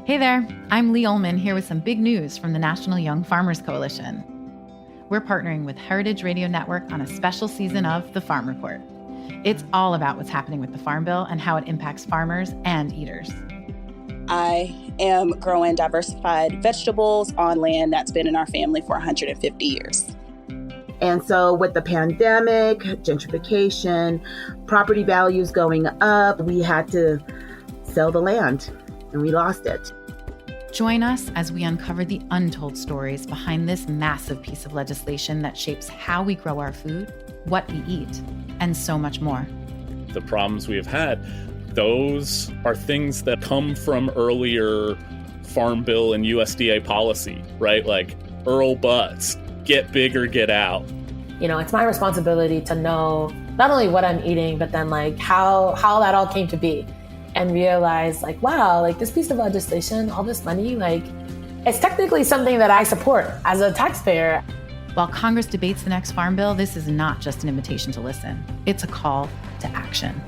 Hey there, I'm Lee Ullman here with some big news from the National Young Farmers Coalition. We're partnering with Heritage Radio Network on a special season of The Farm Report. It's all about what's happening with the Farm Bill and how it impacts farmers and eaters. I am growing diversified vegetables on land that's been in our family for 150 years. And so with the pandemic, gentrification, property values going up, we had to sell the land and we lost it. Join us as we uncover the untold stories behind this massive piece of legislation that shapes how we grow our food, what we eat, and so much more. The problems we have had, those are things that come from earlier Farm Bill and USDA policy, right? Like Earl Butts, get big or get out. You know, it's my responsibility to know not only what I'm eating, but then like how that all came to be. And realize like, wow, like this piece of legislation, all this money, like it's technically something that I support as a taxpayer. While Congress debates the next Farm Bill, this is not just an invitation to listen. It's a call to action.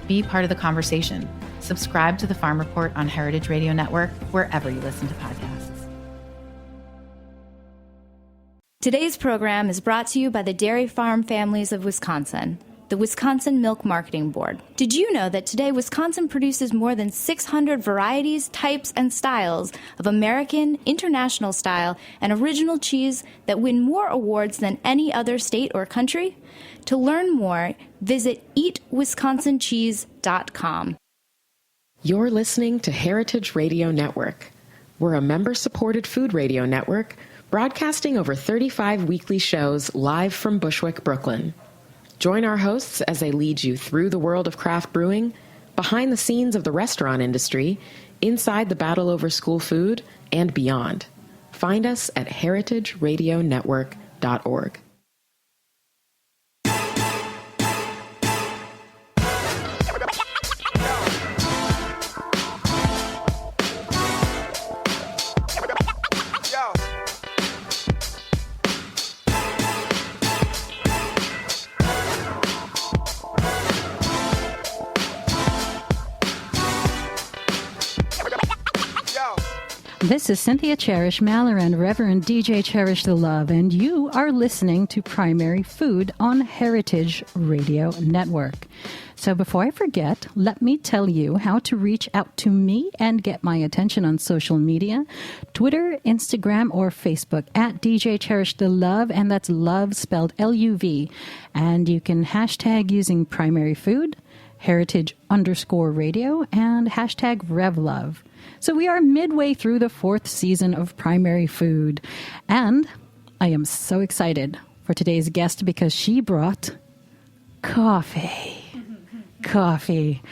Be part of the conversation. Subscribe to the Farm Report on Heritage Radio Network, wherever you listen to podcasts. Today's program is brought to you by the Dairy Farm Families of Wisconsin, the Wisconsin Milk Marketing Board. Did you know that today Wisconsin produces more than 600 varieties, types, and styles of American, international style, and original cheese that win more awards than any other state or country? To learn more, visit eatwisconsincheese.com. You're listening to Heritage Radio Network. We're a member-supported food radio network broadcasting over 35 weekly shows live from Bushwick, Brooklyn. Join our hosts as they lead you through the world of craft brewing, behind the scenes of the restaurant industry, inside the battle over school food, and beyond. Find us at heritageradionetwork.org. This is Cynthia Cherish, Maller, and Reverend DJ CherishTheLuv, and you are listening to Primary Food on Heritage Radio Network. So before I forget, let me tell you how to reach out to me and get my attention on social media, Twitter, Instagram, or Facebook at DJ CherishTheLuv, and that's love spelled L-U-V. And you can hashtag using Primary Food, Heritage_Radio, and hashtag RevLove. So we are midway through the 4th season of Primary Food, and I am so excited for today's guest because she brought coffee. Coffee,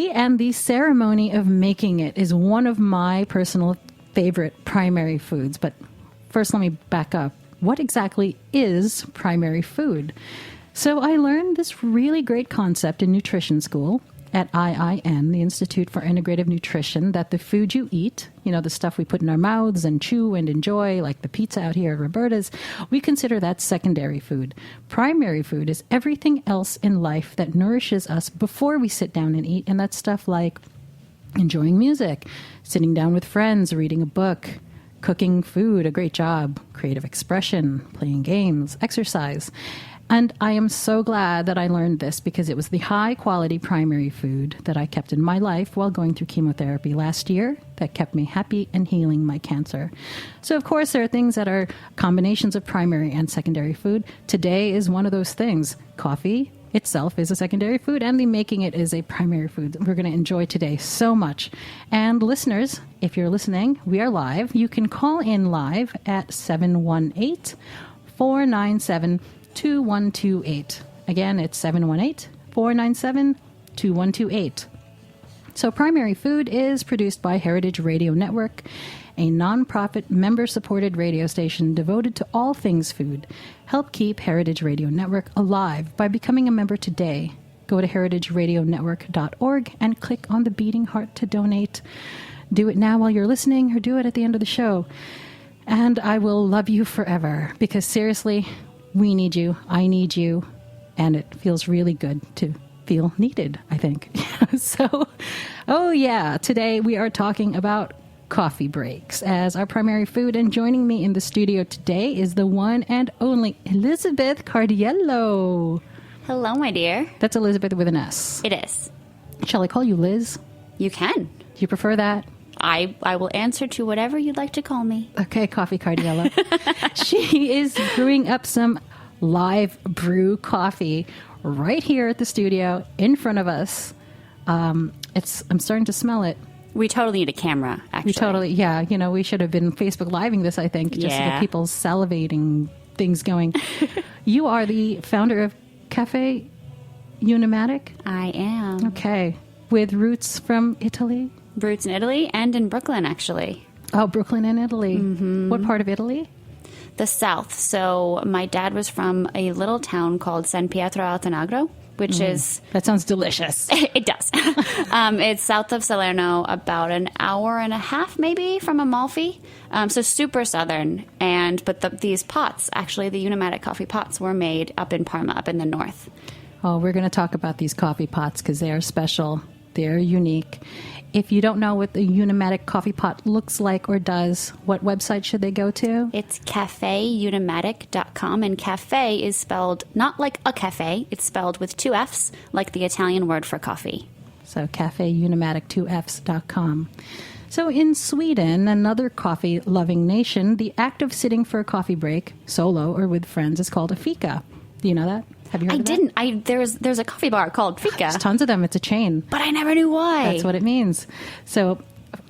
and the ceremony of making it is one of my personal favorite primary foods. But first, let me back up. What exactly is primary food? So I learned this really great concept in nutrition school at IIN, the Institute for Integrative Nutrition, that the food you eat, you know, the stuff we put in our mouths and chew and enjoy, like the pizza out here at Roberta's, we consider that secondary food. Primary food is everything else in life that nourishes us before we sit down and eat, and that's stuff like enjoying music, sitting down with friends, reading a book, cooking food, a great job, creative expression, playing games, exercise. And I am so glad that I learned this because it was the high-quality primary food that I kept in my life while going through chemotherapy last year that kept me happy and healing my cancer. So, of course, there are things that are combinations of primary and secondary food. Today is one of those things. Coffee itself is a secondary food, and the making it is a primary food we're going to enjoy today so much. And listeners, if you're listening, we are live. You can call in live at 718-497-2128. Again, it's 718-497-2128. So Primary Food is produced by Heritage Radio Network, a nonprofit member-supported radio station devoted to all things food. Help keep Heritage Radio Network alive by becoming a member today. Go to heritageradionetwork.org and click on the beating heart to donate. Do it now while you're listening, or do it at the end of the show. And I will love you forever, because seriously, we need you, I need you, and it feels really good to feel needed, I think. So Oh, yeah. Today we are talking about coffee breaks as our primary food. And joining me in the studio today is the one and only Elisabeth Cardiello. Hello, my dear. That's Elisabeth with an S. It is. Shall I call you Liz? You can. Do you prefer that? I will answer to whatever you'd like to call me. Okay, Coffee Cardiello. She is brewing up some live brew coffee right here at the studio in front of us. I'm starting to smell it. We totally need a camera, actually. We should have been Facebook Living this, I think, just to get people salivating things going. You are the founder of Caffe Unimatic? I am. Okay. With roots from Italy? Roots in Italy and in Brooklyn, actually. Oh, Brooklyn and Italy. Mm-hmm. What part of Italy? The south. So my dad was from a little town called San Pietro Altanagro, which is... That sounds delicious. It does. It's south of Salerno, about an hour and a half, maybe, from Amalfi. So super southern. But these pots, actually, the Unimatic coffee pots, were made up in Parma, up in the north. Oh, we're going to talk about these coffee pots because they are special. They're unique. If you don't know what the Unimatic coffee pot looks like or does, what website should they go to? It's cafeunimatic.com, and cafe is spelled not like a cafe. It's spelled with 2 Fs, like the Italian word for coffee. So cafeunimatic2fs.com. So in Sweden, another coffee-loving nation, the act of sitting for a coffee break, solo or with friends, is called a fika. Do you know that? Have you heard of that? I didn't. There's a coffee bar called Fika. There's tons of them. It's a chain. But I never knew why. That's what it means. So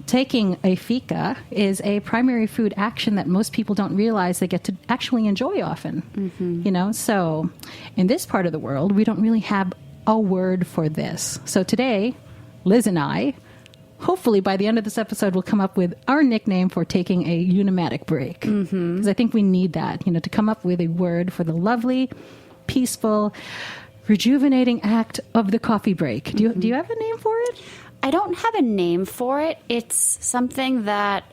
taking a fika is a primary food action that most people don't realize they get to actually enjoy often. Mm-hmm. So in this part of the world, we don't really have a word for this. So today, Liz and I, hopefully by the end of this episode, will come up with our nickname for taking a Unimatic break. Because I think we need that, to come up with a word for the lovely, peaceful, rejuvenating act of the coffee break. Do you have a name for it? I don't have a name for it. It's something that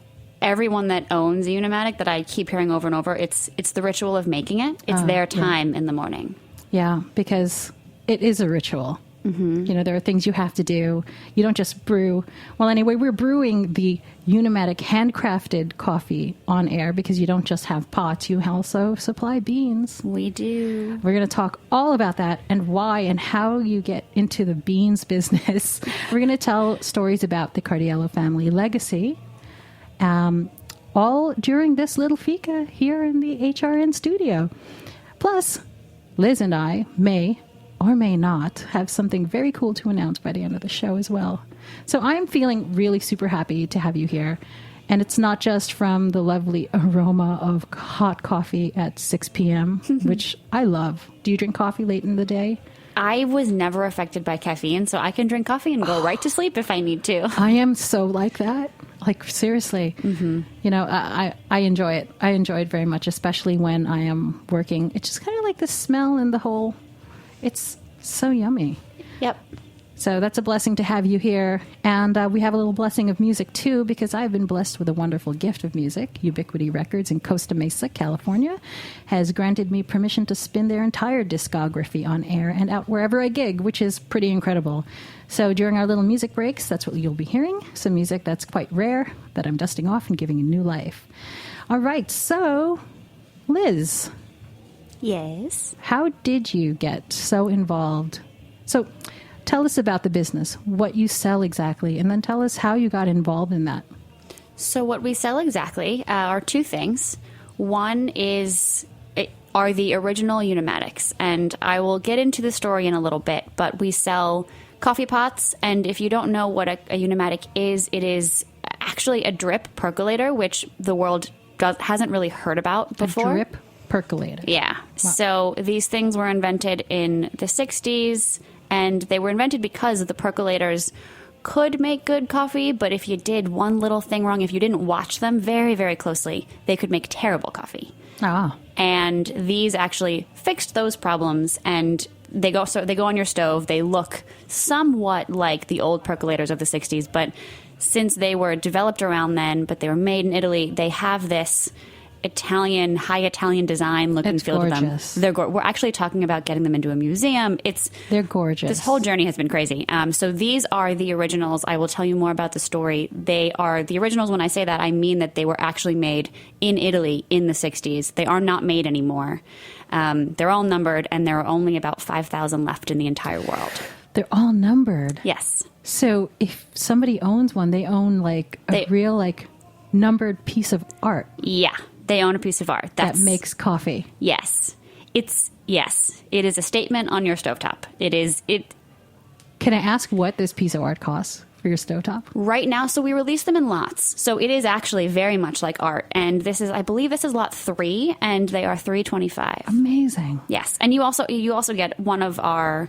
everyone that owns a Unimatic that I keep hearing over and over, it's the ritual of making it. It's their time in the morning. Yeah, because it is a ritual. Mm-hmm. There are things you have to do. You don't just brew. Well, anyway, we're brewing the Unimatic handcrafted coffee on air because you don't just have pots. You also supply beans. We do. We're going to talk all about that and why and how you get into the beans business. We're going to tell stories about the Cardiello family legacy, all during this little fika here in the HRN studio. Plus, Liz and I may or may not have something very cool to announce by the end of the show as well. So I'm feeling really super happy to have you here. And it's not just from the lovely aroma of hot coffee at 6 p.m., which I love. Do you drink coffee late in the day? I was never affected by caffeine, so I can drink coffee and go right to sleep if I need to. I am so like that. Like, seriously. Mm-hmm. I enjoy it. I enjoy it very much, especially when I am working. It's just kind of like the smell and the whole... It's so yummy. Yep. So that's a blessing to have you here. And we have a little blessing of music, too, because I've been blessed with a wonderful gift of music. Ubiquity Records in Costa Mesa, California, has granted me permission to spin their entire discography on air and out wherever I gig, which is pretty incredible. So during our little music breaks, that's what you'll be hearing. Some music that's quite rare that I'm dusting off and giving a new life. All right. So, Liz... Yes. How did you get so involved? So tell us about the business, what you sell exactly, and then tell us how you got involved in that. So what we sell exactly are 2 things. One are the original Unimatics, and I will get into the story in a little bit, but we sell coffee pots, and if you don't know what a Unimatic is, it is actually a drip percolator, which the world hasn't really heard about before. A drip percolator. Yeah. Wow. So these things were invented in the 60s, and they were invented because the percolators could make good coffee, but if you did one little thing wrong, if you didn't watch them very, very closely, they could make terrible coffee. Ah. And these actually fixed those problems, and they go on your stove. They look somewhat like the old percolators of the 60s, but since they were developed around then, but they were made in Italy, they have this Italian, high Italian design look and feel gorgeous. to them. We're actually talking about getting them into a museum. They're gorgeous. This whole journey has been crazy. So these are the originals. I will tell you more about the story. They are the originals. When I say that, I mean that they were actually made in Italy in the 60s. They are not made anymore. They're all numbered, and there are only about 5,000 left in the entire world. They're all numbered. Yes. So if somebody owns one, they own like a real like numbered piece of art. Yeah. They own a piece of art that makes coffee. Yes. It is a statement on your stovetop. Can I ask what this piece of art costs for your stovetop? Right now, so we release them in lots. So it is actually very much like art. And I believe this is lot 3, and they are $325. Amazing. Yes. And you also get one of our,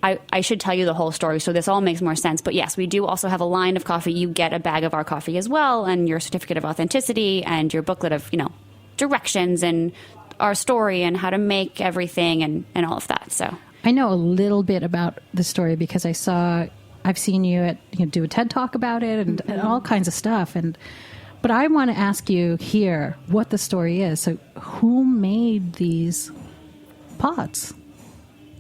I should tell you the whole story, so this all makes more sense. But yes, we do also have a line of coffee. You get a bag of our coffee as well, and your certificate of authenticity, and your booklet of, directions, and our story, and how to make everything, and all of that. So I know a little bit about the story because I've seen you do a TED Talk about it and all kinds of stuff. But I want to ask you here what the story is. So who made these pots?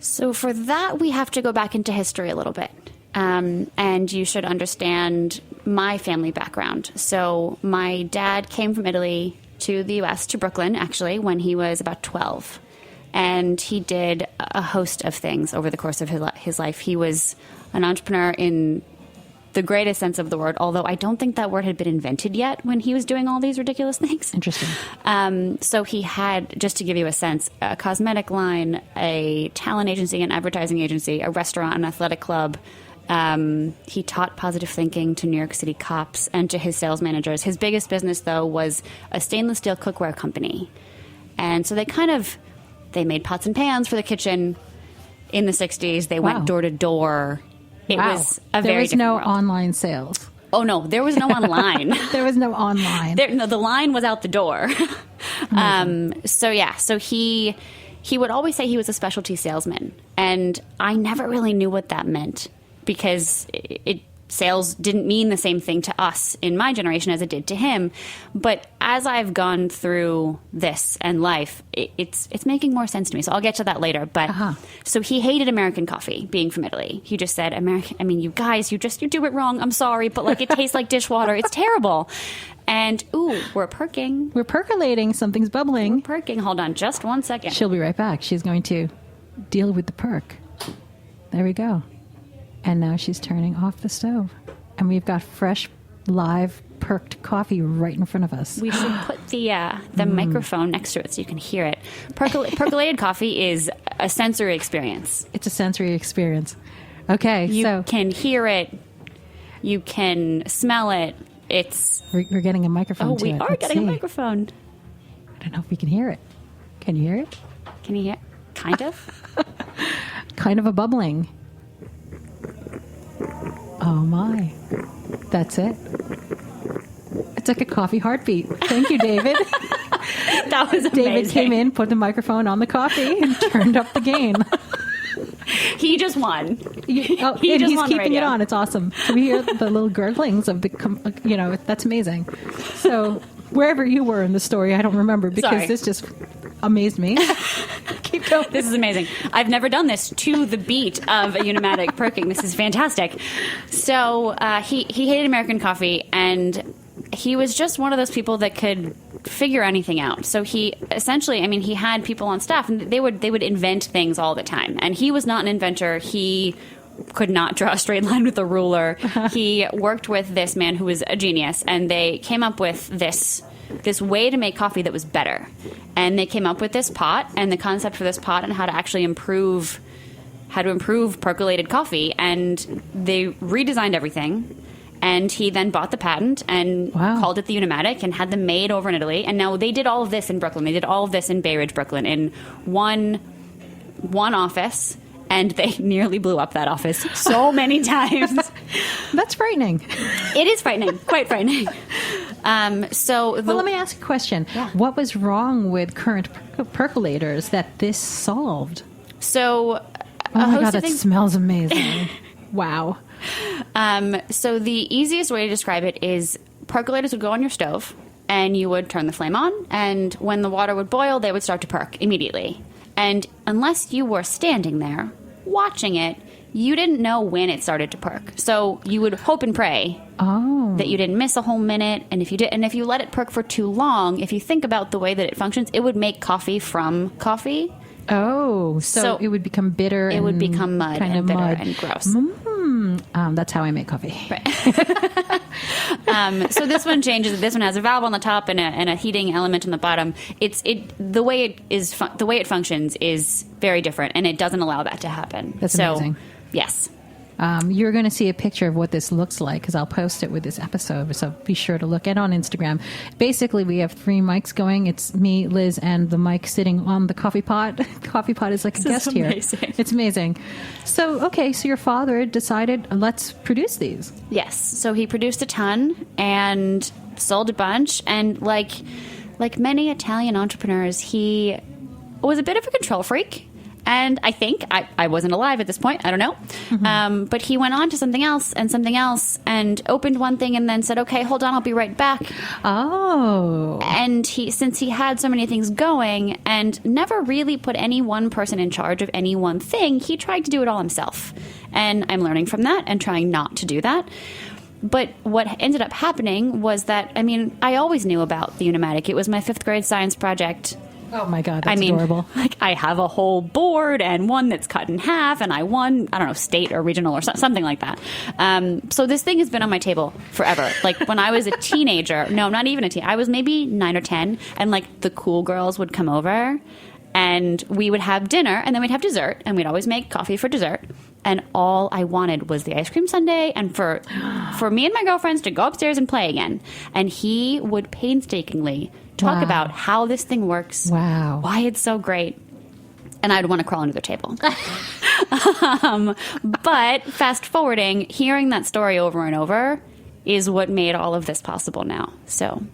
So for that, we have to go back into history a little bit. And you should understand my family background. So my dad came from Italy to the U.S., to Brooklyn, actually, when he was about 12. And he did a host of things over the course of his life. He was an entrepreneur in the greatest sense of the word, although I don't think that word had been invented yet when he was doing all these ridiculous things. Interesting. So he had, just to give you a sense, a cosmetic line, a talent agency, an advertising agency, a restaurant, an athletic club. He taught positive thinking to New York City cops and to his sales managers. His biggest business, though, was a stainless steel cookware company. And so they made pots and pans for the kitchen in the 60s. They went door to door. It was a very different no world. Online sales. Oh, no, there was no online. There was no online. The line was out the door. So he would always say he was a specialty salesman. And I never really knew what that meant because sales didn't mean the same thing to us in my generation as it did to him. But as I've gone through this and life, it's making more sense to me. So I'll get to that later. But So he hated American coffee, being from Italy. He just said, you guys, you do it wrong. I'm sorry, but it tastes like dishwater. It's terrible. And we're perking. We're percolating. Something's bubbling. We're perking. Hold on just one second. She'll be right back. She's going to deal with the perk. There we go. And now she's turning off the stove. And we've got fresh, live, perked coffee right in front of us. We should put the microphone next to it so you can hear it. Percolated coffee is a sensory experience. It's a sensory experience. Okay, you can hear it. You can smell it. We're getting a microphone to it. We are getting a microphone. I don't know if we can hear it. Can you hear it? Can you hear it? Kind of. Kind of a bubbling. Oh my. That's it. It's like a coffee heartbeat. Thank you, David. That was amazing. David came in, put the microphone on the coffee, and turned up the gain. He just won. He's keeping it on. It's awesome. So we hear the little gurglings of the, that's amazing. So wherever you were in the story, I don't remember because this just amazed me. Keep going. This is amazing. I've never done this to the beat of a Unimatic perking. This is fantastic. So he hated American coffee, and he was just one of those people that could figure anything out. So he essentially, he had people on staff, and they would invent things all the time. And he was not an inventor. He could not draw a straight line with a ruler. He worked with this man who was a genius, and they came up with this way to make coffee that was better. And they came up with this pot and the concept for this pot and how to actually improve percolated coffee. And they redesigned everything. And he then bought the patent and called it the Unimatic and had them made over in Italy. And now they did all of this in Brooklyn. They did all of this in Bay Ridge, Brooklyn, in one office. And they nearly blew up that office so many times. That's frightening. It is frightening. Quite frightening. Let me ask a question. Yeah. What was wrong with current percolators that this solved? So, oh my God, that smells amazing. Wow. So the easiest way to describe it is percolators would go on your stove, and you would turn the flame on, and when the water would boil, they would start to perk immediately. And unless you were standing there watching it, you didn't know when it started to perk. So you would hope and pray that you didn't miss a whole minute. And if you did, and if you let it perk for too long, if you think about the way that it functions, it would make coffee from coffee. Oh, so it would become bitter. It would become mud kind and of bitter mud. and gross. That's how I make coffee. Right. So this one changes. This one has a valve on the top and a heating element on the bottom. The way it functions is very different, and it doesn't allow that to happen. That's amazing. Yes. You're going to see a picture of what this looks like because I'll post it with this episode. So be sure to look at it on Instagram. Basically, we have 3 mics going. It's me, Liz, and the mic sitting on the coffee pot. Coffee pot is like a guest here. It's amazing. So your father decided, let's produce these. Yes. So he produced a ton and sold a bunch. And like many Italian entrepreneurs, he was a bit of a control freak. And I think, I wasn't alive at this point, I don't know. Mm-hmm. But he went on to something else and opened one thing and then said, okay, hold on, I'll be right back. Oh. And since he had so many things going and never really put any one person in charge of any one thing, he tried to do it all himself. And I'm learning from that and trying not to do that. But what ended up happening was that, I always knew about the Unimatic. It was my 5th grade science project. Oh my God, that's adorable. I have a whole board and one that's cut in half, and I won, state or regional or something like that. So this thing has been on my table forever. Like when I was a teenager, no, not even a teen, I was maybe 9 or 10, and the cool girls would come over and we would have dinner and then we'd have dessert, and we'd always make coffee for dessert. And all I wanted was the ice cream sundae and for me and my girlfriends to go upstairs and play again. And he would painstakingly talk about how this thing works, why it's so great, and I'd want to crawl under the table. But fast forwarding, hearing that story over and over is what made all of this possible now. So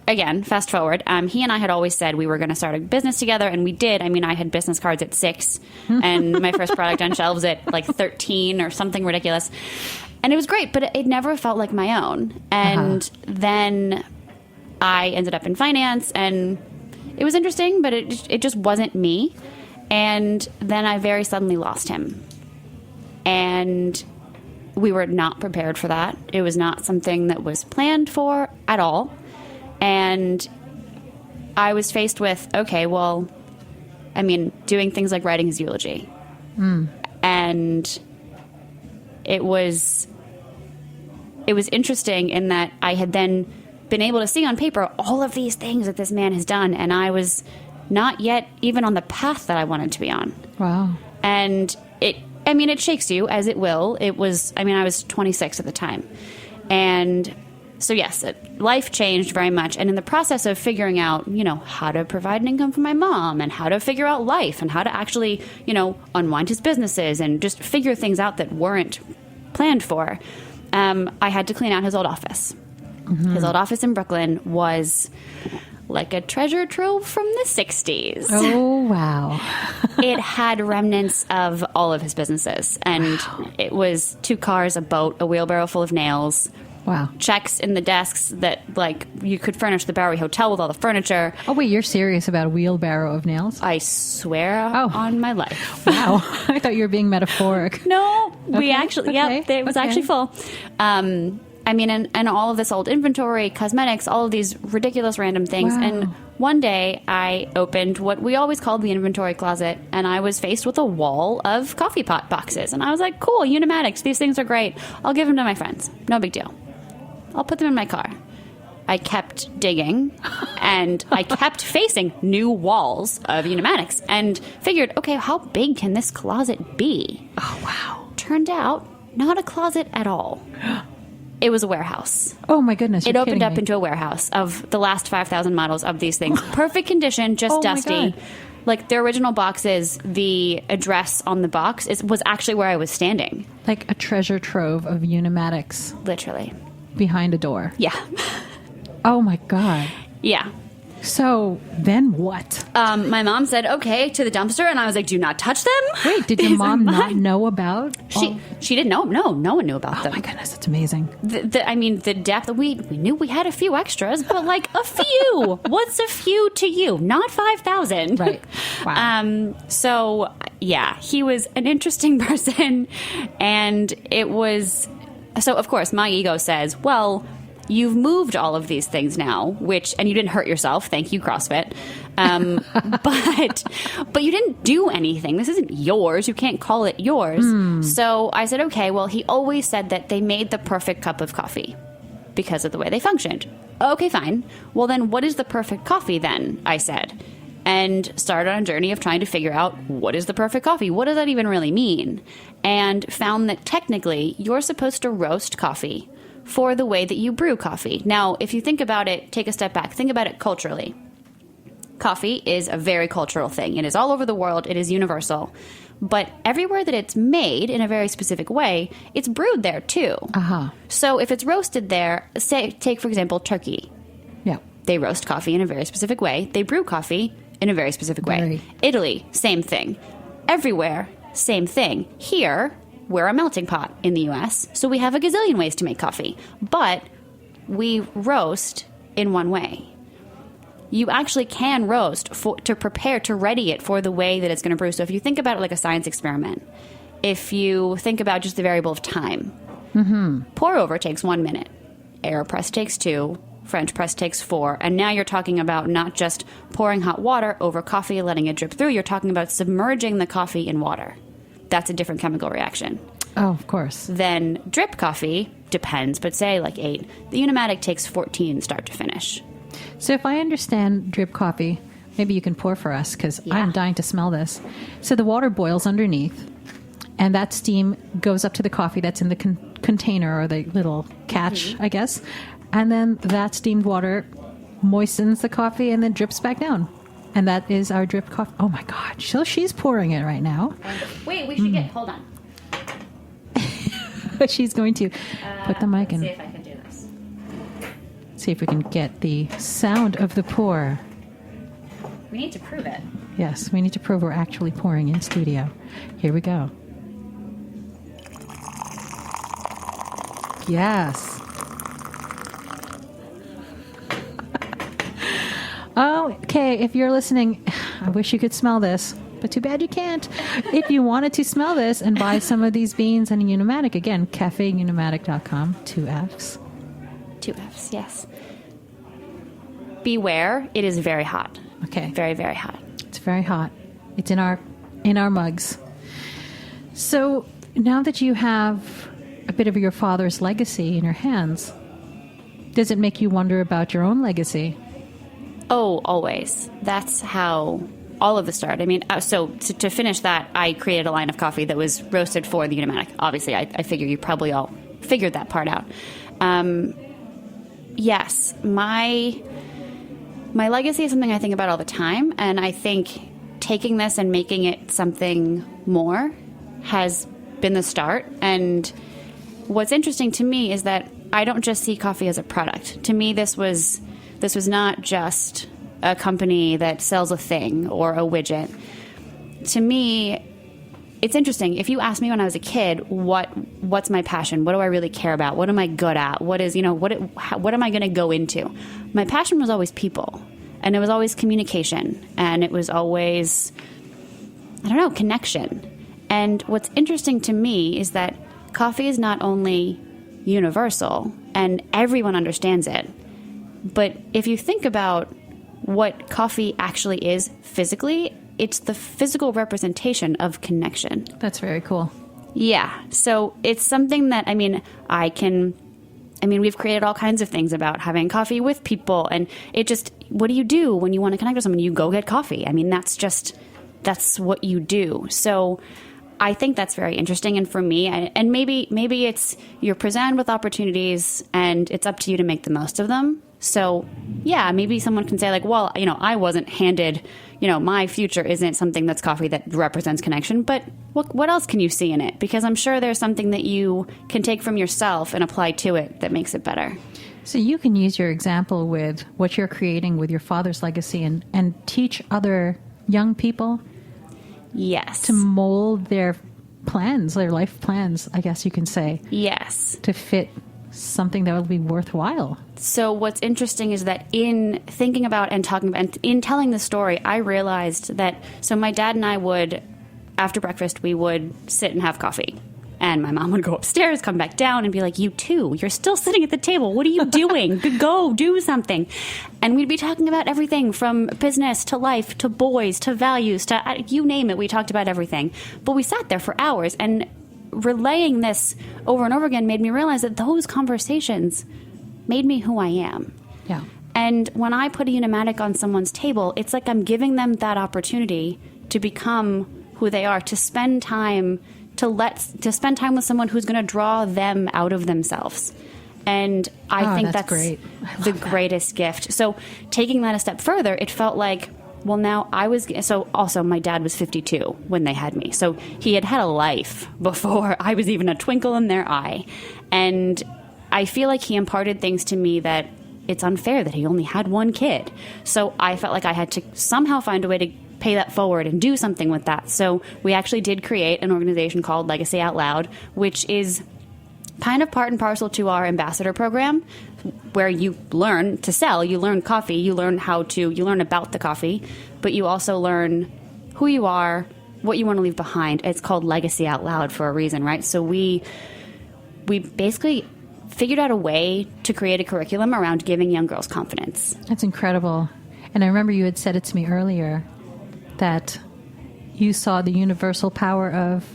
again, fast forward, he and I had always said we were going to start a business together, and we did. I had business cards at 6, and my first product on shelves at 13 or something ridiculous. And it was great, but it never felt like my own. And then I ended up in finance, and it was interesting, but it just wasn't me. And then I very suddenly lost him. And we were not prepared for that. It was not something that was planned for at all. And I was faced with, doing things like writing his eulogy. And it was interesting in that I had then been able to see on paper all of these things that this man has done, and I was not yet even on the path that I wanted to be on. Wow. And it shakes you, as it will. I was 26 at the time. And so yes, life changed very much. And in the process of figuring out, how to provide an income for my mom and how to figure out life and how to actually, unwind his businesses and just figure things out that weren't planned for, I had to clean out his old office. His old office in Brooklyn was like a treasure trove from the 60s. Oh, wow. It had remnants of all of his businesses. And it was 2 cars, a boat, a wheelbarrow full of nails. Wow. Checks in the desks that, you could furnish the Bowery Hotel with all the furniture. Oh, wait, you're serious about a wheelbarrow of nails? I swear on my life. Wow. I thought you were being metaphoric. No, we actually, it was actually full. And all of this old inventory, cosmetics, all of these ridiculous random things. Wow. And one day I opened what we always called the inventory closet, and I was faced with a wall of coffee pot boxes. And I was like, cool, Unimatics, these things are great. I'll give them to my friends. No big deal. I'll put them in my car. I kept digging, and I kept facing new walls of Unimatics and figured, okay, how big can this closet be? Oh, wow. Turned out, not a closet at all. It was a warehouse. Oh, my goodness. It opened up into a warehouse of the last 5,000 models of these things. Perfect condition, just dusty. Like the original boxes, the address on the box was actually where I was standing. Like a treasure trove of Unimatics. Literally. Behind a door. Yeah. Oh, my God. Yeah. So then what? My mom said, okay, to the dumpster. And I was like, do not touch them. Wait, did your mom not know about? She didn't know. No one knew about them. Oh my goodness, it's amazing. The depth, we knew we had a few extras, but like a few. What's a few to you? Not 5,000. Right. Wow. So yeah, he was an interesting person. And it was, so of course my ego says, well, you've moved all of these things now, and you didn't hurt yourself. Thank you, CrossFit. But you didn't do anything. This isn't yours. You can't call it yours. So I said, okay, well, he always said that they made the perfect cup of coffee because of the way they functioned. Okay, fine. Well, then what is the perfect coffee then? I said, and started on a journey of trying to figure out what is the perfect coffee? What does that even really mean? And found that technically you're supposed to roast coffee for the way that you brew coffee. Now, if you think about it, take a step back, think about it culturally. Coffee is a very cultural thing. It is all over the world. It is universal. But everywhere that it's made in a very specific way, it's brewed there too. So if it's roasted there, take, for example, Turkey. Yeah. They roast coffee in a very specific way. They brew coffee in a very specific way. Italy, same thing. Everywhere, same thing. Here, we're a melting pot in the U.S., so we have a gazillion ways to make coffee. But we roast in one way. You actually can roast to prepare, to ready it for the way that it's going to brew. So if you think about it like a science experiment, if you think about just the variable of time, pour over takes 1 minute, AeroPress takes 2, French press takes 4, and now you're talking about not just pouring hot water over coffee, letting it drip through, you're talking about submerging the coffee in water. That's a different chemical reaction. Oh, of course. Then drip coffee, depends, but say like 8. The Unimatic takes 14 start to finish. So if I understand drip coffee, maybe you can pour for us, because I'm dying to smell this. So the water boils underneath, and that steam goes up to the coffee that's in the container or the little catch, I guess. And then that steamed water moistens the coffee and then drips back down. And that is our drip coffee. Oh my God. So she's pouring it right now. Wait, we should hold on. She's going to put the mic in. See if I can do this. See if we can get the sound of the pour. We need to prove it. Yes, we need to prove we're actually pouring in studio. Here we go. Yes. Okay, if you're listening, I wish you could smell this, but too bad you can't. If you wanted to smell this and buy some of these beans and a Unimatic, again, CaffeUnimatic.com, 2 Fs. 2 Fs, yes. Beware, it is very hot. Okay. Very, very hot. It's very hot. It's in our mugs. So now that you have a bit of your father's legacy in your hands, does it make you wonder about your own legacy? Oh, always. That's how all of this started. I mean, so to finish that, I created a line of coffee that was roasted for the Unimatic. Obviously, I figure you probably all figured that part out. Yes, my legacy is something I think about all the time, and I think taking this and making it something more has been the start. And what's interesting to me is that I don't just see coffee as a product. To me, this was not just a company that sells a thing or a widget. To me, it's interesting. If you asked me when I was a kid, what's my passion? What do I really care about? What am I good at? What am I going to go into? My passion was always people, and it was always communication, and it was always, connection. And what's interesting to me is that coffee is not only universal and everyone understands it, but if you think about what coffee actually is physically, it's the physical representation of connection. That's very cool. Yeah. So it's something that, we've created all kinds of things about having coffee with people. And it just, what do you do when you want to connect with someone? You go get coffee. That's what you do. So I think that's very interesting. And for me, and maybe it's you're presented with opportunities and it's up to you to make the most of them. So, yeah, maybe someone can say like, well, I wasn't handed, my future isn't something that's coffee that represents connection, but what else can you see in it? Because I'm sure there's something that you can take from yourself and apply to it that makes it better. So you can use your example with what you're creating with your father's legacy and teach other young people Yes. to mold their plans, their life plans, I guess you can say. Yes. To fit something that will be worthwhile. So what's interesting is that in thinking about and talking about, and in telling the story, I realized that, so my dad and I would, after breakfast, we would sit and have coffee. And my mom would go upstairs, come back down, and be like, you two, you're still sitting at the table. What are you doing? Go do something. And we'd be talking about everything from business to life to boys to values to you name it. We talked about everything. But we sat there for hours, and relaying this over and over again made me realize that those conversations made me who I am. Yeah. And when I put a Unimatic on someone's table, it's like I'm giving them that opportunity to become who they are, to spend time to spend time with someone who's going to draw them out of themselves. And I think that's great. the greatest gift. So taking that a step further, it felt like, well, now so also my dad was 52 when they had me. So he had a life before I was even a twinkle in their eye. And I feel like he imparted things to me that it's unfair that he only had one kid. So I felt like I had to somehow find a way to pay that forward and do something with that. So we actually did create an organization called Legacy Out Loud, which is kind of part and parcel to our ambassador program, where you learn to sell, you learn coffee, you learn about the coffee, but you also learn who you are, what you want to leave behind. It's called Legacy Out Loud for a reason, right? So we basically figured out a way to create a curriculum around giving young girls confidence. That's incredible. And I remember you had said it to me earlier, that you saw the universal power of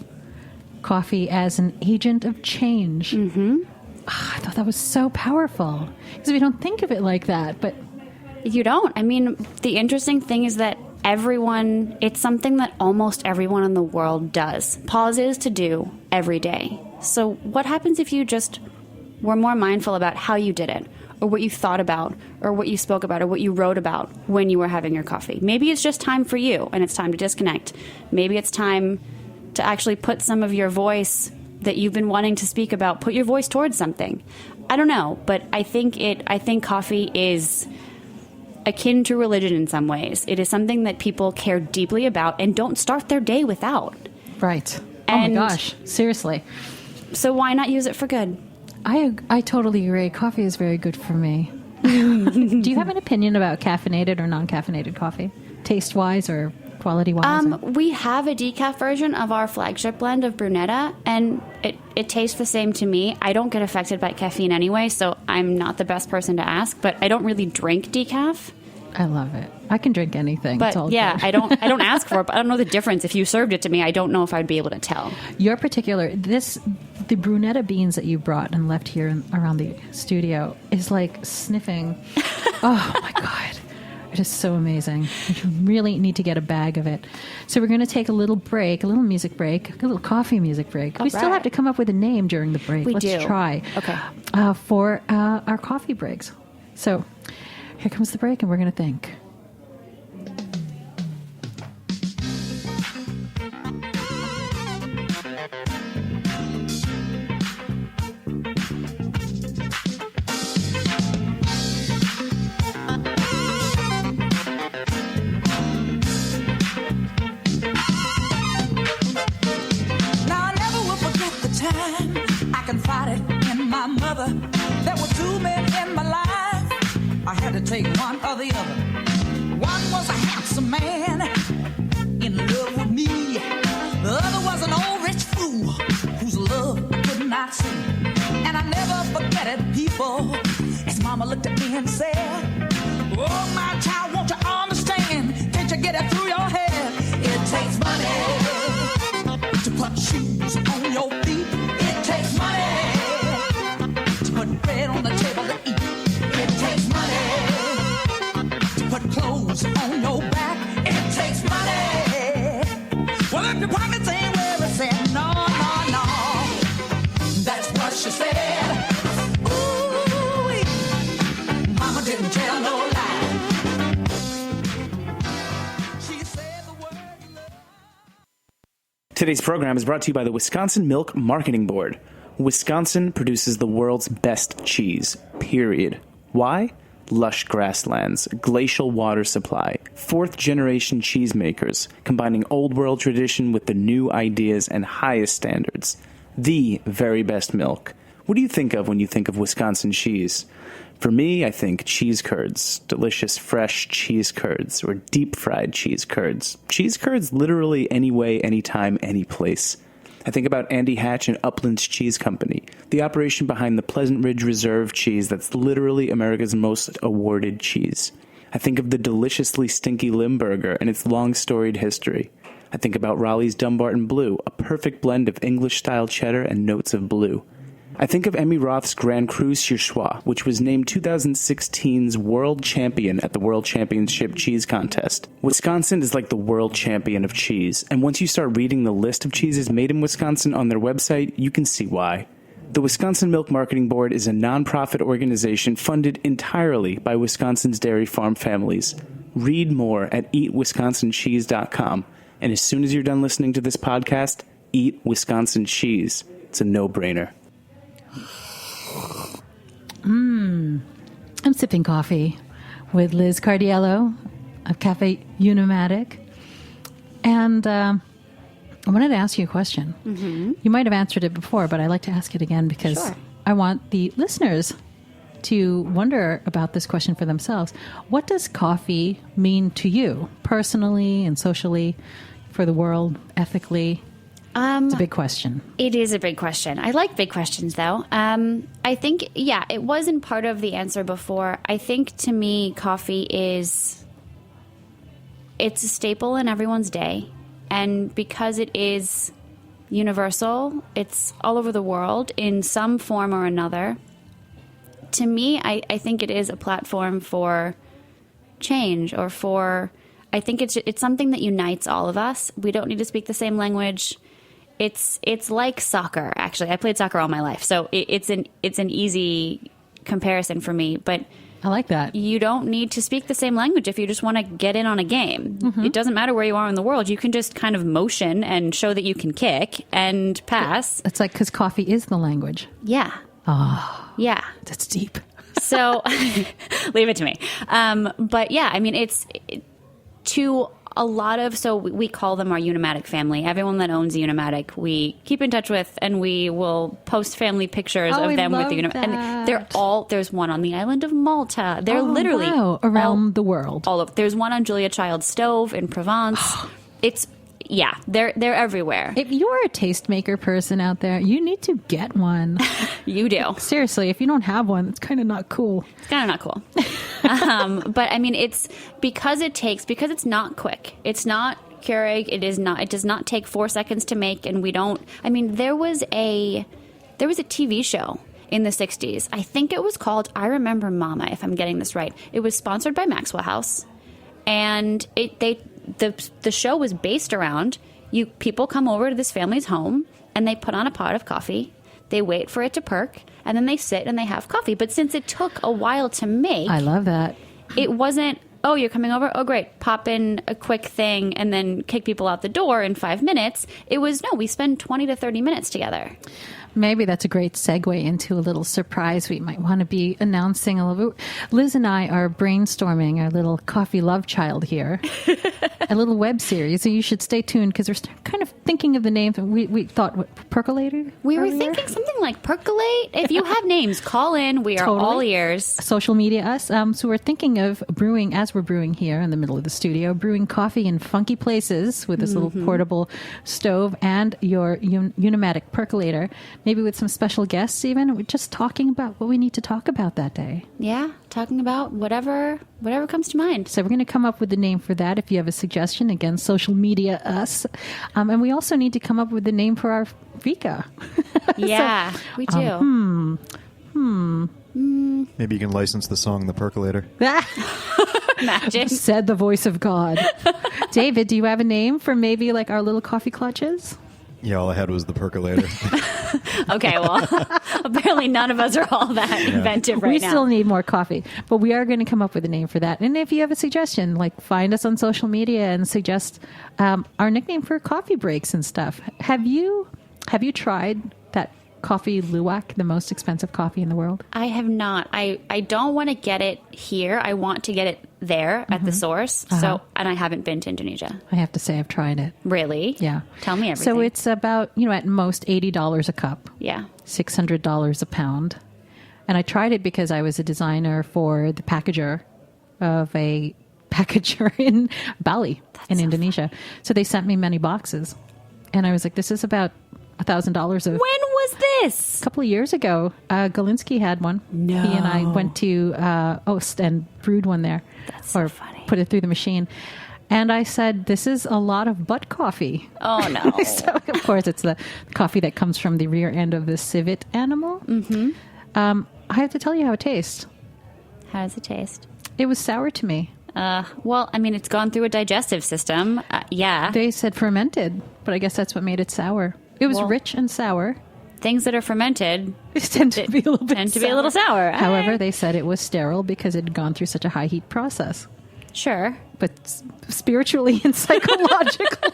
coffee as an agent of change. Mm-hmm. Oh, I thought that was so powerful, because we don't think of it like that. But you don't. I mean, the interesting thing is that it's something that almost everyone in the world does, pauses to do every day. So what happens if you just were more mindful about how you did it, or what you thought about, or what you spoke about, or what you wrote about when you were having your coffee? Maybe it's just time for you, and it's time to disconnect. Maybe it's time to actually put some of your voice that you've been wanting to speak about, put your voice towards something. I don't know, but I think coffee is akin to religion in some ways. It is something that people care deeply about and don't start their day without. Right. Oh my gosh, seriously. So why not use it for good? I totally agree. Coffee is very good for me. Do you have an opinion about caffeinated or non-caffeinated coffee? Taste-wise or quality-wise? We have a decaf version of our flagship blend of Brunetta, and it tastes the same to me. I don't get affected by caffeine anyway, so I'm not the best person to ask, but I don't really drink decaf. I love it. I can drink anything. But it's all yeah, good. I don't ask for it, but I don't know the difference. If you served it to me, I don't know if I'd be able to tell. Your particular, the Brunetta beans that you brought and left here around the studio is like sniffing. Oh my God. It is so amazing. You really need to get a bag of it. So we're going to take a little break, a little music break, a little coffee music break. We still have to come up with a name during the break. Let's try. Okay. For our coffee breaks. So here comes the break, and we're going to think. Take one or the other. One was a handsome man in love with me. The other was an old rich fool whose love I could not see. And I never forget it, people, as mama looked at me and said, oh, my child, won't you understand? Can't you get it through your head? It takes money to put shoes on your feet. It takes money to put bread on the table to eat. It takes money put clothes on your back. It takes money. Well, if your pockets ain't where it's said, no, no, no. That's what she said. Ooh, mama didn't tell no lie. She said the word love. Today's program is brought to you by the Wisconsin Milk Marketing Board. Wisconsin produces the world's best cheese, period. Why? Lush grasslands, glacial water supply, fourth-generation cheesemakers, combining old-world tradition with the new ideas and highest standards. The very best milk. What do you think of when you think of Wisconsin cheese? For me, I think cheese curds, delicious fresh cheese curds, or deep-fried cheese curds. Cheese curds literally any way, anytime, any place. I think about Andy Hatch and Upland's Cheese Company, the operation behind the Pleasant Ridge Reserve cheese that's literally America's most awarded cheese. I think of the deliciously stinky Limburger and its long storied history. I think about Raleigh's Dumbarton Blue, a perfect blend of English-style cheddar and notes of blue. I think of Emmy Roth's Grand Cru Surchoix, which was named 2016's world champion at the World Championship Cheese Contest. Wisconsin is like the world champion of cheese, and once you start reading the list of cheeses made in Wisconsin on their website, you can see why. The Wisconsin Milk Marketing Board is a nonprofit organization funded entirely by Wisconsin's dairy farm families. Read more at eatwisconsincheese.com, and as soon as you're done listening to this podcast, eat Wisconsin cheese. It's a no-brainer. I'm sipping coffee with Liz Cardiello of Caffe Unimatic. And I wanted to ask you a question. Mm-hmm. You might have answered it before, but I'd like to ask it again because I want the listeners to wonder about this question for themselves. What does coffee mean to you personally and socially, for the world, ethically? It's a big question. It is a big question. I like big questions, though. I think, it wasn't part of the answer before. I think, to me, coffee it's a staple in everyone's day. And because it is universal, it's all over the world in some form or another. To me, I think it is a platform for change or I think it's something that unites all of us. We don't need to speak the same language. It's like soccer, actually. I played soccer all my life, so it's an easy comparison for me. But I like that. You don't need to speak the same language if you just want to get in on a game. Mm-hmm. It doesn't matter where you are in the world. You can just kind of motion and show that you can kick and pass. It's like because coffee is the language. Yeah. Oh. Yeah. That's deep. So leave it to me. But yeah, I mean, it's to a lot of, so we call them our Unimatic family. Everyone that owns a Unimatic, we keep in touch with, and we will post family pictures of them with the Unimatic. And they're all, there's one on the island of Malta. They're literally around the world. All of, there's one on Julia Child's stove in Provence. They're everywhere. If you're a tastemaker person out there, you need to get one. You do. Seriously, if you don't have one, it's kind of not cool. It's kind of not cool. But I mean, it's because it's not quick. It's not Keurig. It does not take 4 seconds to make. And there was a TV show in the 60s. I think it was called I Remember Mama, if I'm getting this right. It was sponsored by Maxwell House. And the show was based around people come over to this family's home and they put on a pot of coffee, they wait for it to perk, and then they sit and they have coffee. But since it took a while to make, I love that. It wasn't, oh, you're coming over? Oh, great. Pop in a quick thing and then kick people out the door in 5 minutes. It was, no, we spend 20 to 30 minutes together. Maybe that's a great segue into a little surprise we might want to be announcing. Liz and I are brainstorming our little coffee love child here, a little web series. So you should stay tuned because we're kind of thinking of the names. We thought, Percolator? We were thinking something like Percolate. If you have names, call in. We are all ears. Social media us. So we're thinking of brewing, as we're brewing here in the middle of the studio, brewing coffee in funky places with this little portable stove and your Unimatic percolator. Maybe with some special guests even. We're just talking about what we need to talk about that day. Yeah, talking about whatever comes to mind. So we're going to come up with the name for that. If you have a suggestion, again, social media us. And we also need to come up with the name for our fika. Yeah, we do. Maybe you can license the song The Percolator. Magic. Said the voice of God. David, do you have a name for maybe like our little coffee clutches? Yeah, all I had was The Percolator. Okay, well, apparently none of us are all that inventive right now. We still need more coffee, but we are going to come up with a name for that. And if you have a suggestion, like find us on social media and suggest our nickname for coffee breaks and stuff. Have you tried that coffee luwak, the most expensive coffee in the world? I have not. I don't want to get it here. I want to get it there at the source. So, and I haven't been to Indonesia. I have to say I've tried it. Really? Yeah. Tell me everything. So it's about, at most $80 a cup. Yeah. $600 a pound. And I tried it because I was a designer for the packager of a packager in Bali in Indonesia. So they sent me many boxes. And I was like, this is about $1,000 of... When was this? A couple of years ago. Galinsky had one. No. He and I went to Oost and brewed one there. That's so funny. Put it through the machine. And I said, this is a lot of butt coffee. Oh, no. So, of course, it's the coffee that comes from the rear end of the civet animal. Mm-hmm. I have to tell you how it tastes. How does it taste? It was sour to me. Well, I mean, it's gone through a digestive system. Yeah. They said fermented, but I guess that's what made it sour. It was rich and sour. Things that are fermented tend to be a little sour. However, they said it was sterile because it had gone through such a high heat process. Sure. But spiritually and psychologically,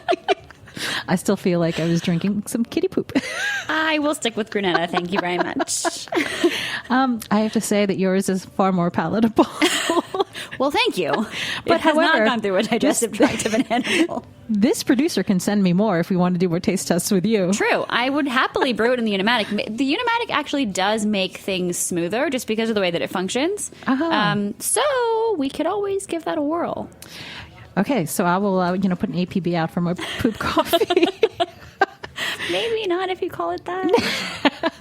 I still feel like I was drinking some kitty poop. I will stick with Grunetta. Thank you very much. I have to say that yours is far more palatable. Well, thank you. But it has however, not gone through a digestive tract of an animal. This producer can send me more if we want to do more taste tests with you. True. I would happily brew it in the Unimatic. The Unimatic actually does make things smoother just because of the way that it functions. So we could always give that a whirl. Okay, so I will, put an APB out for my poop coffee. Maybe not if you call it that.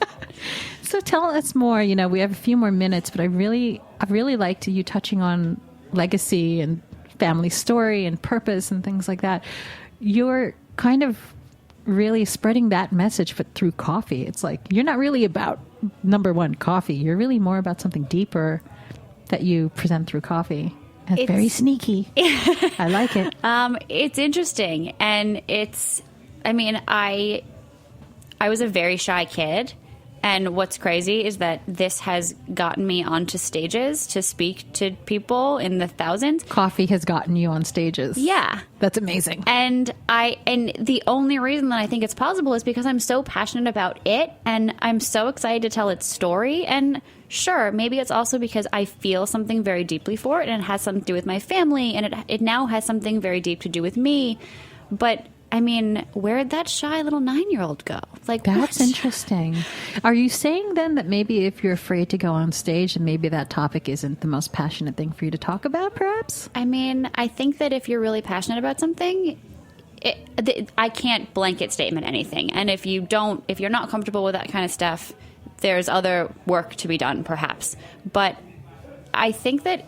So tell us more. We have a few more minutes, but I really liked you touching on legacy and family story and purpose and things like that. You're kind of really spreading that message, but through coffee. It's like you're not really about number one coffee. You're really more about something deeper that you present through coffee. And it's very sneaky. I like it. It's interesting, and I was a very shy kid. And what's crazy is that this has gotten me onto stages to speak to people in the thousands. Coffee has gotten you on stages. Yeah. That's amazing. And the only reason that I think it's possible is because I'm so passionate about it, and I'm so excited to tell its story. And sure, maybe it's also because I feel something very deeply for it, and it has something to do with my family, and it now has something very deep to do with me. But I mean, where'd that shy little 9-year-old go? Like, that's what? Interesting. Are you saying then that maybe if you're afraid to go on stage, and maybe that topic isn't the most passionate thing for you to talk about, perhaps? I mean, I think that if you're really passionate about something, I can't blanket statement anything. And if you're not comfortable with that kind of stuff, there's other work to be done, perhaps. But I think that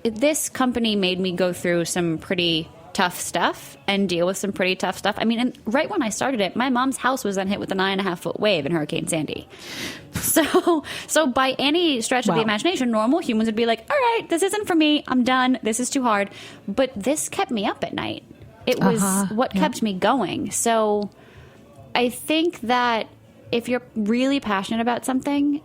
this company made me go through some pretty tough stuff and deal with some pretty tough stuff. I mean, and right when I started it, my mom's house was then hit with a 9.5-foot wave in Hurricane Sandy. So by any stretch of the imagination, normal humans would be like, all right, this isn't for me. I'm done. This is too hard. But this kept me up at night. It was what kept me going. So I think that if you're really passionate about something,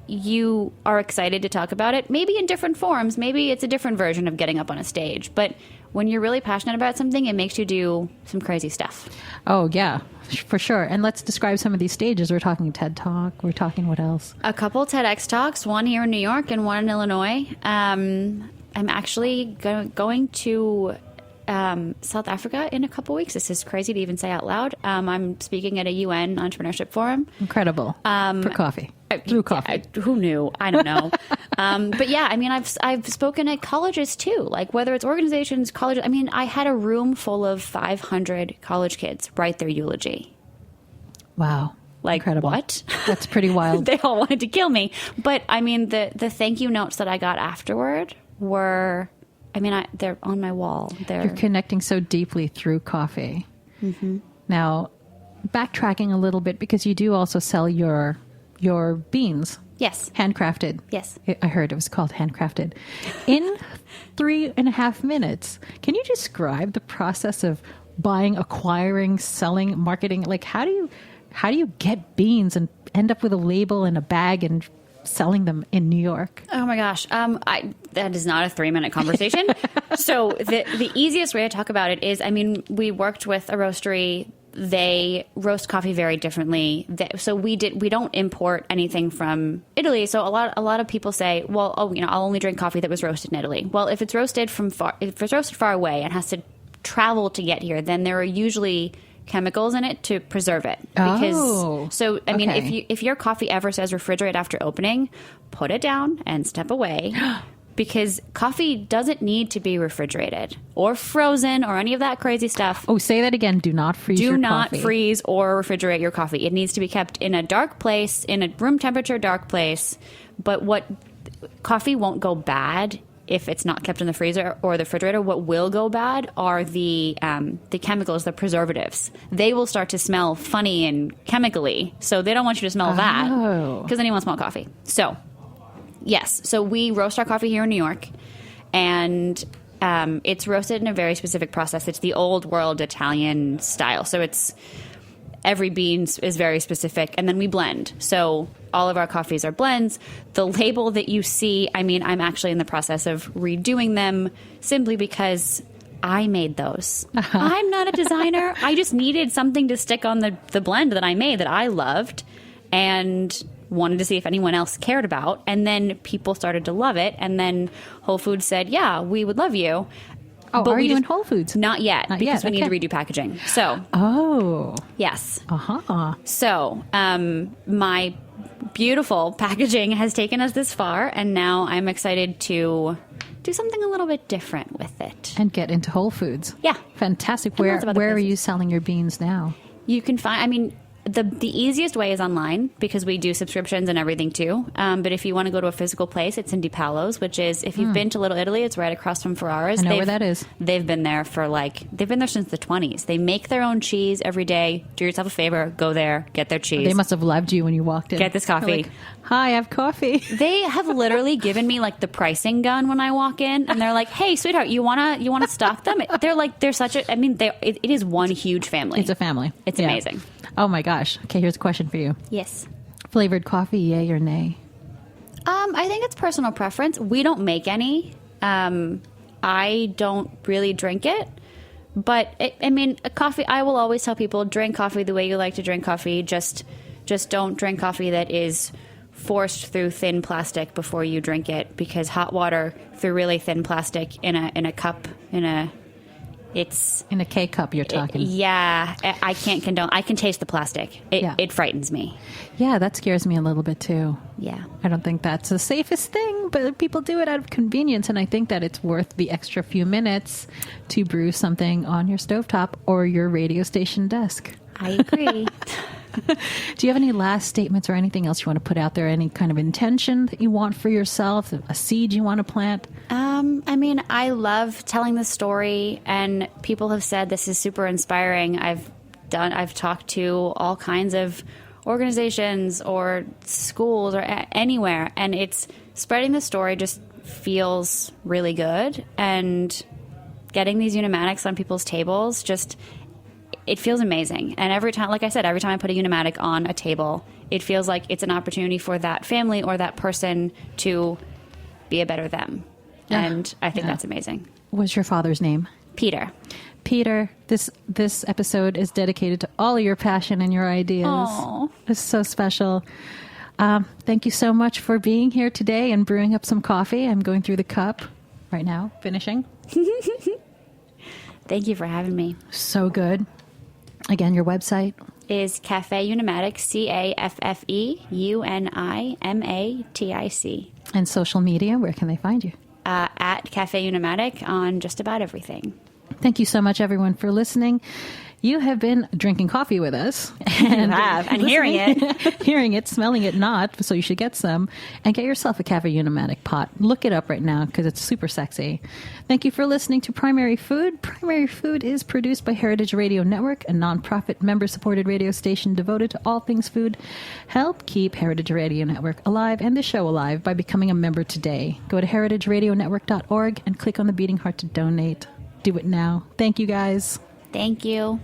you are excited to talk about it, maybe in different forms. Maybe it's a different version of getting up on a stage. But when you're really passionate about something, it makes you do some crazy stuff. Oh, yeah, for sure. And let's describe some of these stages. We're talking TED Talk. We're talking what else? A couple TEDx Talks, one here in New York and one in Illinois. I'm actually going to South Africa in a couple weeks. This is crazy to even say out loud. I'm speaking at a UN entrepreneurship forum. Incredible. For coffee. Through coffee. Who knew? I don't know. But yeah, I mean, I've spoken at colleges too, like whether it's organizations, colleges. I mean, I had a room full of 500 college kids write their eulogy. Wow. Like, incredible. What? That's pretty wild. They all wanted to kill me. But I mean, the thank you notes that I got afterward were, I mean, they're on my wall. You're connecting so deeply through coffee. Mm-hmm. Now, backtracking a little bit, because you do also sell your beans. Yes. Handcrafted. Yes. I heard it was called handcrafted. In 3.5 minutes, can you describe the process of buying, acquiring, selling, marketing? Like, how do you get beans and end up with a label and a bag and selling them in New York? Oh my gosh. That is not a 3-minute conversation. So the easiest way to talk about it is, I mean, we worked with a roastery they roast coffee very differently. So we don't import anything from Italy. So a lot of people say, well, I'll only drink coffee that was roasted in Italy. Well, if it's roasted far away and has to travel to get here, then there are usually chemicals in it to preserve it. If your coffee ever says refrigerate after opening, put it down and step away. Because coffee doesn't need to be refrigerated or frozen or any of that crazy stuff. Oh, say that again. Do not freeze your coffee. Do not freeze or refrigerate your coffee. It needs to be kept in a dark place, in a room temperature dark place. But coffee won't go bad if it's not kept in the freezer or the refrigerator. What will go bad are the chemicals, the preservatives. They will start to smell funny and chemically. So they don't want you to smell that because then you won't smell coffee. So... yes. So we roast our coffee here in New York, and it's roasted in a very specific process. It's the old world Italian style. So every bean is very specific, and then we blend. So all of our coffees are blends. The label that you see, I'm actually in the process of redoing them simply because I made those. I'm not a designer. I just needed something to stick on the blend that I made that I loved, and wanted to see if anyone else cared about. And then people started to love it. And then Whole Foods said, yeah, we would love you. Oh, but are you in Whole Foods? Not yet, because we need to redo packaging. So. Oh. Yes. Uh-huh. So my beautiful packaging has taken us this far. And now I'm excited to do something a little bit different with it. And get into Whole Foods. Yeah. Fantastic. Where are you selling your beans now? You can find, the easiest way is online because we do subscriptions and everything too. But if you want to go to a physical place, it's in Di Paolo's, which is, if you've been to Little Italy, it's right across from Ferrara's. I know where that is. They've been there they've been there since the 20s. They make their own cheese every day. Do yourself a favor, go there, get their cheese. They must have loved you when you walked in. Get this coffee. Like, hi, I have coffee. They have literally given me the pricing gun when I walk in, and they're like, hey, sweetheart, you wanna stock them? They're such a, it is one huge family. It's a family. It's amazing. Oh my gosh. Okay, here's a question for you. Yes. Flavored coffee, yay or nay? I think it's personal preference. We don't make any. I don't really drink it. But, coffee, I will always tell people, drink coffee the way you like to drink coffee. Just don't drink coffee that is forced through thin plastic before you drink it, because hot water through really thin plastic in a cup, it's in a K-cup you're talking. I can't condone. I can taste the plastic. It frightens me. Yeah, that scares me a little bit too. Yeah. I don't think that's the safest thing, but people do it out of convenience, and I think that it's worth the extra few minutes to brew something on your stovetop or your radio station desk. I agree. Do you have any last statements or anything else you want to put out there? Any kind of intention that you want for yourself? A seed you want to plant? I love telling the story, and people have said this is super inspiring. I've talked to all kinds of organizations or schools or anywhere, and it's spreading the story just feels really good, and getting these Unimatics on people's tables it feels amazing. And every time, like I said, every time I put a Unimatic on a table, it feels like it's an opportunity for that family or that person to be a better them. Yeah. And I think that's amazing. What's your father's name? Peter. Peter, this episode is dedicated to all of your passion and your ideas. Aww. It's so special. Thank you so much for being here today and brewing up some coffee. I'm going through the cup right now, finishing. Thank you for having me. So good. Again, your website is Caffe Unimatic, CaffeUnimatic. And social media, where can they find you? At Caffe Unimatic on just about everything. Thank you so much, everyone, for listening. You have been drinking coffee with us. And hearing it. Hearing it, smelling it not, so you should get some. And get yourself a Caffe Unimatic pot. Look it up right now, because it's super sexy. Thank you for listening to Primary Food. Primary Food is produced by Heritage Radio Network, a nonprofit member-supported radio station devoted to all things food. Help keep Heritage Radio Network alive and the show alive by becoming a member today. Go to heritageradionetwork.org and click on the beating heart to donate. Do it now. Thank you, guys. Thank you.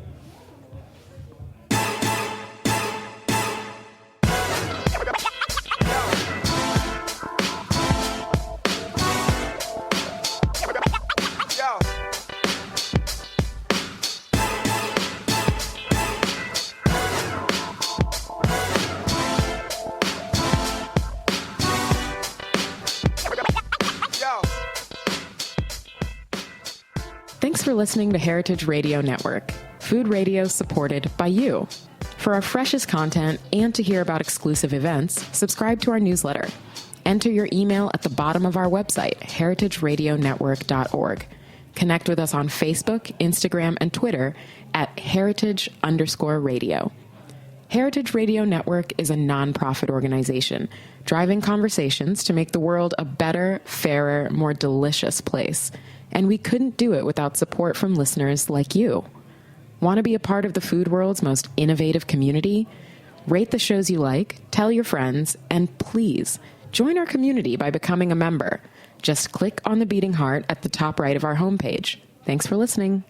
for listening to Heritage Radio Network, food radio supported by you. For our freshest content and to hear about exclusive events, subscribe to our newsletter. Enter your email at the bottom of our website, heritageradionetwork.org. Connect with us on Facebook, Instagram, and Twitter at heritage_radio. Heritage Radio Network is a nonprofit organization driving conversations to make the world a better, fairer, more delicious place. And we couldn't do it without support from listeners like you. Want to be a part of the food world's most innovative community? Rate the shows you like, tell your friends, and please join our community by becoming a member. Just click on the beating heart at the top right of our homepage. Thanks for listening.